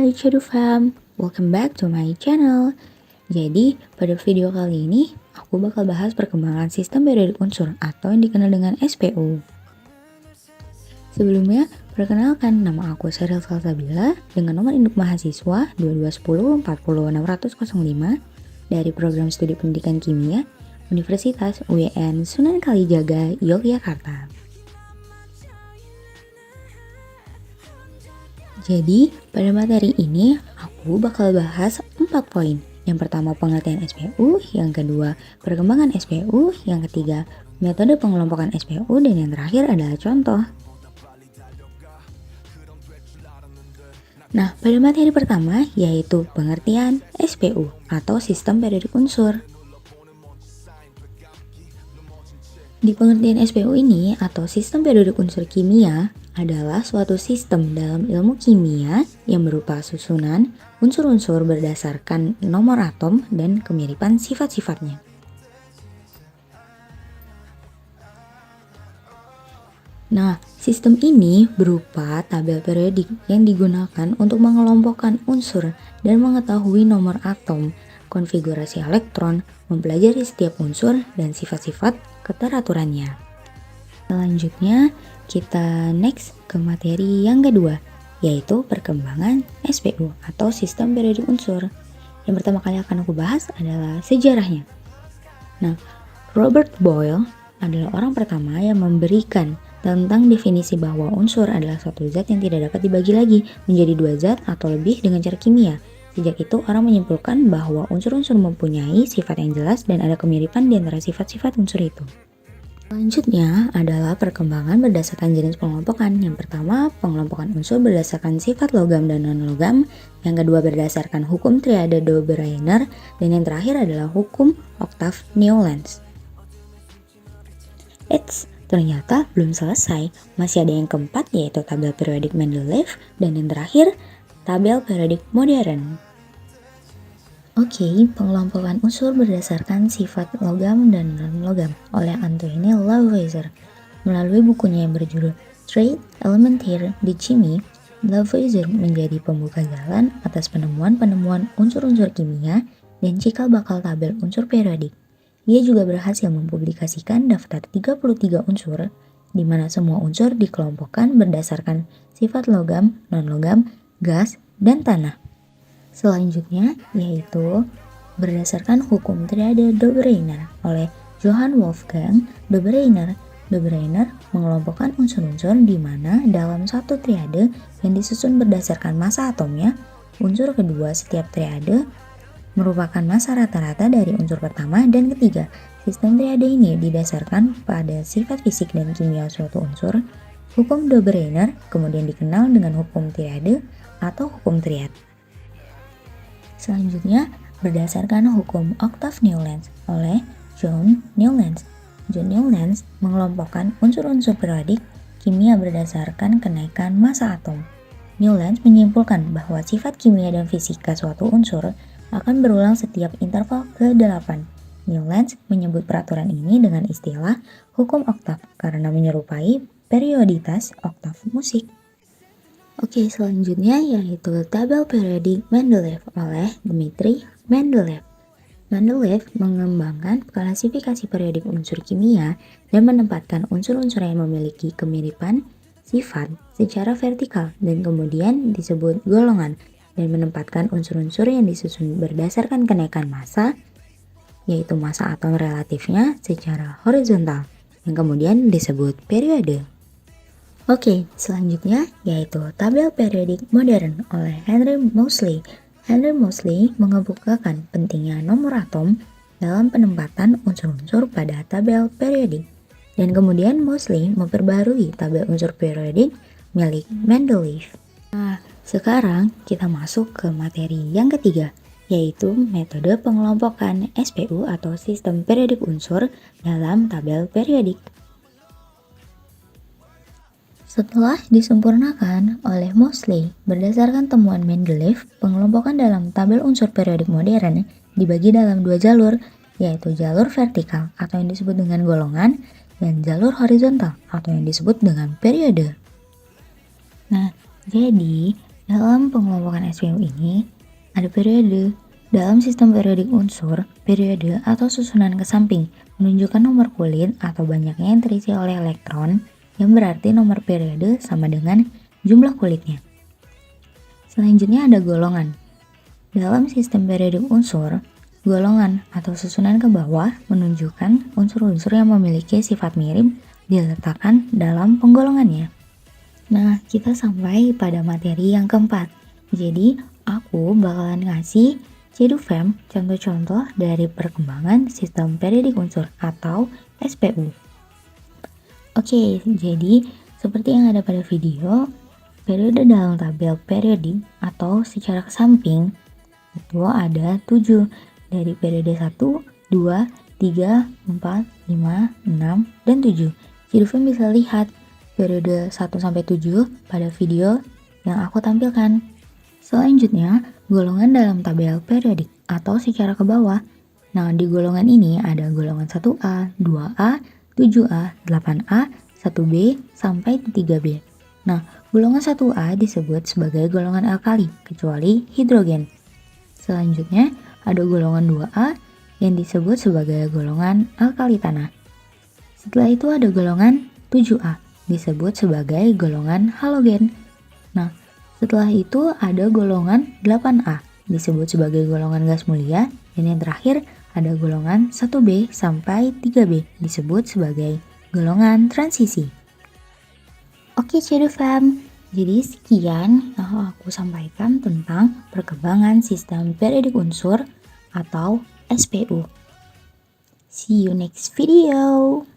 Hai Cedu Fam, welcome back to my channel. Jadi pada video kali ini aku bakal bahas perkembangan sistem periodik unsur atau yang dikenal dengan SPU. Sebelumnya, perkenalkan nama aku Sheryl Salsabila dengan nomor induk mahasiswa 2210 40605 dari program studi pendidikan kimia Universitas UIN Sunan Kalijaga, Yogyakarta. Jadi, pada materi ini aku bakal bahas 4 poin. Yang pertama pengertian SPU, yang kedua perkembangan SPU, yang ketiga metode pengelompokan SPU, dan yang terakhir adalah contoh. Nah, pada materi pertama yaitu pengertian SPU atau sistem periodik unsur. Di pengertian SPU ini atau sistem periodik unsur kimia adalah suatu sistem dalam ilmu kimia yang berupa susunan unsur-unsur berdasarkan nomor atom dan kemiripan sifat-sifatnya. Nah, sistem ini berupa tabel periodik yang digunakan untuk mengelompokkan unsur dan mengetahui nomor atom, konfigurasi elektron, mempelajari setiap unsur dan sifat-sifat keteraturannya. Selanjutnya, kita next ke materi yang kedua, yaitu perkembangan SPU atau sistem periodik unsur. Yang pertama kali akan aku bahas adalah sejarahnya. Nah, Robert Boyle adalah orang pertama yang memberikan tentang definisi bahwa unsur adalah suatu zat yang tidak dapat dibagi lagi menjadi dua zat atau lebih dengan cara kimia. Sejak itu, orang menyimpulkan bahwa unsur-unsur mempunyai sifat yang jelas dan ada kemiripan di antara sifat-sifat unsur itu. Selanjutnya adalah perkembangan berdasarkan jenis pengelompokan. Yang pertama, pengelompokan unsur berdasarkan sifat logam dan non-logam. Yang kedua, berdasarkan hukum triade Dobereiner. Dan yang terakhir adalah hukum oktav Newlands. Ternyata belum selesai. Masih ada yang keempat, yaitu tabel periodik Mendeleev. Dan yang terakhir, tabel periodik modern. Oke, pengelompokan unsur berdasarkan sifat logam dan non-logam oleh Antoine Lavoisier. Melalui bukunya yang berjudul Traits Élémentaires de Chimie, Lavoisier menjadi pembuka jalan atas penemuan-penemuan unsur-unsur kimia dan cikal bakal tabel unsur periodik. Ia juga berhasil mempublikasikan daftar 33 unsur, di mana semua unsur dikelompokkan berdasarkan sifat logam, non-logam, gas, dan tanah. Selanjutnya yaitu berdasarkan hukum triade Dobereiner oleh Johann Wolfgang Dobereiner. Dobereiner mengelompokkan unsur-unsur di mana dalam satu triade yang disusun berdasarkan massa atomnya, unsur kedua setiap triade merupakan massa rata-rata dari unsur pertama dan ketiga. Sistem triade ini didasarkan pada sifat fisik dan kimia suatu unsur. Hukum Dobereiner kemudian dikenal dengan hukum triade atau hukum triad. Selanjutnya, berdasarkan hukum oktav Newlands oleh John Newlands. John Newlands mengelompokkan unsur-unsur periodik kimia berdasarkan kenaikan massa atom. Newlands menyimpulkan bahwa sifat kimia dan fisika suatu unsur akan berulang setiap interval ke-8. Newlands menyebut peraturan ini dengan istilah hukum oktav karena menyerupai perioditas oktav musik. Oke, selanjutnya yaitu tabel periodik Mendeleev oleh Dmitri Mendeleev. Mendeleev mengembangkan klasifikasi periodik unsur kimia dan menempatkan unsur-unsur yang memiliki kemiripan sifat secara vertikal dan kemudian disebut golongan, dan menempatkan unsur-unsur yang disusun berdasarkan kenaikan massa, yaitu massa atom relatifnya secara horizontal, yang kemudian disebut periode. Oke, selanjutnya yaitu tabel periodik modern oleh Henry Moseley. Henry Moseley mengemukakan pentingnya nomor atom dalam penempatan unsur-unsur pada tabel periodik. Dan kemudian Moseley memperbarui tabel unsur periodik milik Mendeleev. Nah, sekarang kita masuk ke materi yang ketiga, yaitu metode pengelompokan SPU atau sistem periodik unsur dalam tabel periodik. Setelah disempurnakan oleh Moseley berdasarkan temuan Mendeleev, pengelompokan dalam tabel unsur periodik modern dibagi dalam dua jalur, yaitu jalur vertikal atau yang disebut dengan golongan dan jalur horizontal atau yang disebut dengan periode. Nah, jadi Dalam pengelompokan SPU ini, ada periode. Dalam sistem periodik unsur, periode atau susunan ke samping menunjukkan nomor kulit atau banyaknya yang terisi oleh elektron, yang berarti nomor periode sama dengan jumlah kulitnya. Selanjutnya ada golongan. Dalam sistem periodik unsur, golongan atau susunan ke bawah menunjukkan unsur-unsur yang memiliki sifat mirip diletakkan dalam penggolongannya. Nah, kita sampai pada materi yang keempat. Jadi, aku bakalan ngasih CEDUFEM contoh-contoh dari perkembangan sistem periodik unsur atau SPU. Oke, jadi seperti yang ada pada video, periode dalam tabel periodik atau secara ke samping itu ada 7 dari periode 1, 2, 3, 4, 5, 6, dan 7. CEDUFEM bisa lihat periode 1 sampai 7 pada video yang aku tampilkan. Selanjutnya, golongan dalam tabel periodik atau secara ke bawah. Nah, di golongan ini ada golongan 1A, 2A, 7A, 8A, 1B, sampai 3B. Nah, golongan 1A disebut sebagai golongan alkali, kecuali hidrogen. Selanjutnya, ada golongan 2A yang disebut sebagai golongan alkali tanah. Setelah itu ada golongan 7A, disebut sebagai golongan halogen. Nah, setelah itu ada golongan 8A, disebut sebagai golongan gas mulia, dan yang terakhir ada golongan 1B sampai 3B, disebut sebagai golongan transisi. Oke, CEDUFEM, jadi sekian yang aku sampaikan tentang perkembangan sistem periodik unsur atau SPU. See you next video.